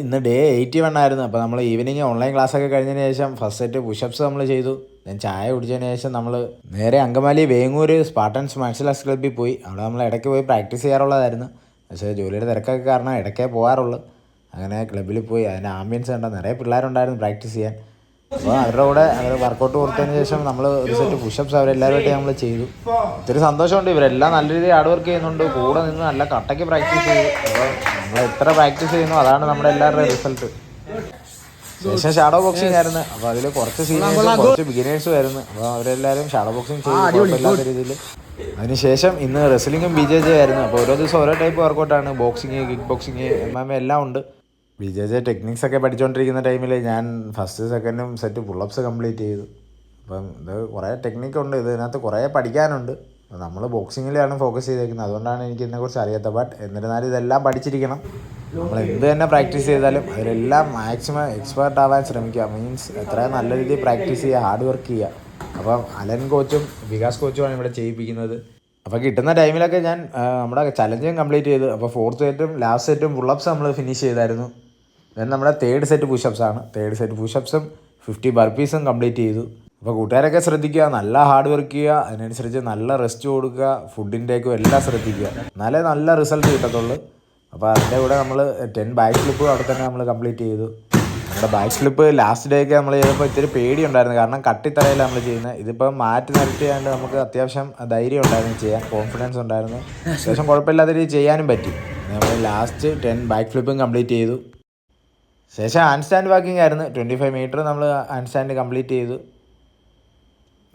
ഇന്ന് ഡേ 81 ആയിരുന്നു. അപ്പോൾ നമ്മൾ ഈവനിങ് ഓൺലൈൻ ക്ലാസ്സൊക്കെ കഴിഞ്ഞതിന് ശേഷം ഫസ്റ്റ് സെറ്റ് പുഷപ്സ് നമ്മൾ ചെയ്തു. ഞാൻ ചായ കുടിച്ചതിന് ശേഷം നമ്മൾ നേരെ Angamaly Vengoor Spartans martial arts ക്ലബ്ബിൽ പോയി. അവിടെ നമ്മൾ ഇടയ്ക്ക് പോയി പ്രാക്ടീസ് ചെയ്യാറുള്ളതായിരുന്നു. പക്ഷേ ജോലിയുടെ തിരക്കൊക്കെ കാരണം ഇടയ്ക്കേ പോകാറുള്ളൂ. അങ്ങനെ ക്ലബ്ബിൽ പോയി. അതിൻ്റെ ആംബിയൻസ് കണ്ട നിറയെ പിള്ളേരുണ്ടായിരുന്നു പ്രാക്ടീസ് ചെയ്യാൻ. അപ്പോൾ അവരുടെ കൂടെ അവർ വർക്കൗട്ട് കൊടുത്തതിന് ശേഷം നമ്മൾ ഒരു സെറ്റ് പുഷപ്സ് അവരെല്ലാവരുമായിട്ട് നമ്മൾ ചെയ്തു. ഒത്തിരി സന്തോഷമുണ്ട്. ഇവരെല്ലാം നല്ല രീതിയിൽ ഹാർഡ് വർക്ക് ചെയ്യുന്നുണ്ട്. കൂടെ നിന്ന് നല്ല കട്ടയ്ക്ക് പ്രാക്ടീസ് ചെയ്തു. അപ്പോൾ നമ്മൾ എത്ര പ്രാക്ടീസ് ചെയ്യുന്നു അതാണ് നമ്മുടെ എല്ലാവരുടെയും റിസൾട്ട്. ശേഷം ഷാഡോ ബോക്സിംഗ് ആയിരുന്നു. അപ്പോൾ അതിൽ കുറച്ച് സീനിയേഴ്സും കുറച്ച് ബിഗിനേഴ്സും ആയിരുന്നു. അപ്പോൾ അവരെല്ലാവരും ഷാഡോ ബോക്സിംഗ് ചെയ്തു കുഴപ്പമില്ലാത്ത രീതിയിൽ. അതിനുശേഷം ഇന്ന് റെസ്ലിങ്ങും BJJ ആയിരുന്നു. അപ്പോൾ ഓരോ ദിവസം ഓരോ ടൈപ്പ് വർക്കൗട്ടാണ്. ബോക്സിങ്, കിക്ക് ബോക്സിങ്, MMA എല്ലാം ഉണ്ട്. BJJ ടെക്നിക്സ് ഒക്കെ പഠിച്ചുകൊണ്ടിരിക്കുന്ന ടൈമിൽ ഞാൻ ഫസ്റ്റ് സെക്കൻഡും സെറ്റ് പുള്ളപ്സ് കംപ്ലീറ്റ് ചെയ്തു. അപ്പം ഇത് കുറേ ടെക്നിക്കുണ്ട്. ഇതിനകത്ത് കുറേ പഠിക്കാനുണ്ട്. നമ്മൾ ബോക്സിങ്ങിലാണ് ഫോക്കസ് ചെയ്തേക്കുന്നത്. അതുകൊണ്ടാണ് എനിക്ക് ഇതിനെക്കുറിച്ച് അറിയാത്തത്. ബട്ട് എന്നിരുന്നാലും ഇതെല്ലാം പഠിച്ചിരിക്കണം. നമ്മൾ എന്ത് തന്നെ പ്രാക്ടീസ് ചെയ്താലും അതിലെല്ലാം മാക്സിമം എക്സ്പേർട്ട് ആവാൻ ശ്രമിക്കുക. മീൻസ് എത്രയും നല്ല രീതിയിൽ പ്രാക്ടീസ് ചെയ്യുക, ഹാർഡ് വർക്ക് ചെയ്യുക. അപ്പം അലൻ കോച്ചും വികാസ് കോച്ചുമാണ് ഇവിടെ ചെയ്യിപ്പിക്കുന്നത്. അപ്പോൾ കിട്ടുന്ന ടൈമിലൊക്കെ ഞാൻ നമ്മുടെ ചലഞ്ചും കംപ്ലീറ്റ് ചെയ്തു. അപ്പോൾ ഫോർത്ത് സെറ്റും ലാസ്റ്റ് സെറ്റും പുള്ളപ്സ് നമ്മൾ ഫിനിഷ് ചെയ്തായിരുന്നു. ദെൻ നമ്മുടെ തേർഡ് സെറ്റ് പുഷപ്സാണ്. തേർഡ് സെറ്റ് പുഷപ്സും 50 ബർപ്പീസും കംപ്ലീറ്റ് ചെയ്തു. അപ്പോൾ കൂട്ടുകാരൊക്കെ ശ്രദ്ധിക്കുക, നല്ല ഹാർഡ് വർക്ക് ചെയ്യുക, അതിനനുസരിച്ച് നല്ല റെസ്റ്റ് കൊടുക്കുക, ഫുഡിൻ്റെയൊക്കെ എല്ലാം ശ്രദ്ധിക്കുക, എന്നാലേ നല്ല റിസൾട്ട് കിട്ടത്തുള്ളൂ. അപ്പോൾ അതിൻ്റെ കൂടെ നമ്മൾ 10 ബാക്ക് ഫ്ലിപ്പും അവിടെ തന്നെ നമ്മൾ കംപ്ലീറ്റ് ചെയ്തു. നമ്മുടെ ബാക്ക് ഫ്ലിപ്പ് ലാസ്റ്റ് ഡേ ഒക്കെ നമ്മൾ ചെയ്തപ്പോൾ ഇത്തിരി പേടിയുണ്ടായിരുന്നു. കാരണം കട്ടിത്തറയിലാണ് നമ്മൾ ചെയ്യുന്നത്. ഇതിപ്പം മാറ്റി നിർത്തിയാണ്ട് നമുക്ക് അത്യാവശ്യം ധൈര്യം ഉണ്ടായിരുന്നു ചെയ്യാൻ, കോൺഫിഡൻസ് ഉണ്ടായിരുന്നു. അത്യാവശ്യം കുഴപ്പമില്ലാത്ത രീതിയിൽ ചെയ്യാനും പറ്റി. നമ്മൾ ലാസ്റ്റ് 10 ബാക്ക് ഫ്ലിപ്പും കംപ്ലീറ്റ് ചെയ്തു. ശേഷം ഹാൻഡ് സ്റ്റാൻഡ് വാക്കിംഗ് ആയിരുന്നു. 25 മീറ്റർ നമ്മൾ ഹാൻഡ് സ്റ്റാൻഡ് കംപ്ലീറ്റ് ചെയ്തു.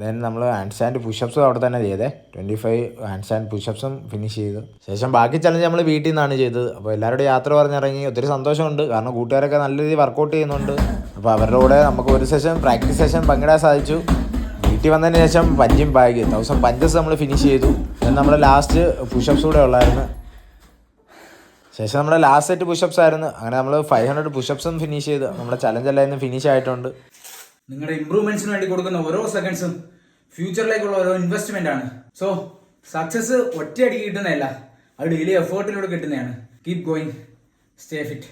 ദെൻ നമ്മൾ ഹാൻഡ് സ്റ്റാൻഡ് പുഷപ്സും അവിടെ തന്നെ ചെയ്തേ. 25 ഹാൻഡ് സ്റ്റാൻഡ് പുഷപ്സും ഫിനിഷ് ചെയ്തു. ശേഷം ബാക്കി ചലഞ്ച് നമ്മൾ വീട്ടിൽ നിന്നാണ് ചെയ്തത്. അപ്പോൾ എല്ലാവരുടെയും യാത്ര പറഞ്ഞിറങ്ങി. ഒത്തിരി സന്തോഷമുണ്ട്. കാരണം കൂട്ടുകാരൊക്കെ നല്ല രീതിയിൽ വർക്കൗട്ട് ചെയ്യുന്നുണ്ട്. അപ്പോൾ അവരുടെ കൂടെ നമുക്ക് ഒരു പ്രാക്ടീസ് സെഷൻ പങ്കിടാൻ സാധിച്ചു. വീട്ടിൽ വന്നതിന് ശേഷം പഞ്ചിങ് ബാഗ് 1000 പഞ്ചസ് നമ്മൾ ഫിനിഷ് ചെയ്തു. ദെൻ നമ്മൾ ലാസ്റ്റ് പുഷപ്സ് കൂടെ ഉള്ളായിരുന്നു. ശേഷം നമ്മുടെ ലാസ്റ്റ് സെറ്റ് പുഷപ്സ് ആയിരുന്നു. അങ്ങനെ നമ്മൾ 500 പുഷപ്സും ഫിനിഷ് ചെയ്ത് നമ്മുടെ ചലഞ്ച് എല്ലാം ഫിനിഷ് ആയിട്ടുണ്ട്. നിങ്ങളുടെ ഇമ്പ്രൂവ്മെന്റ്സിന് വേണ്ടി കൊടുക്കുന്ന ഓരോ സെക്കൻഡ്സും ഫ്യൂച്ചറിലേക്കുള്ള ഓരോ ഇൻവെസ്റ്റ്മെന്റ് ആണ്. സോ സക്സസ് ഒറ്റയടിക്ക് കിട്ടുന്നതല്ല, അത് ഡെയിലി എഫേർട്ടിലൂടെ കിട്ടുന്നതാണ്. Keep going, stay fit.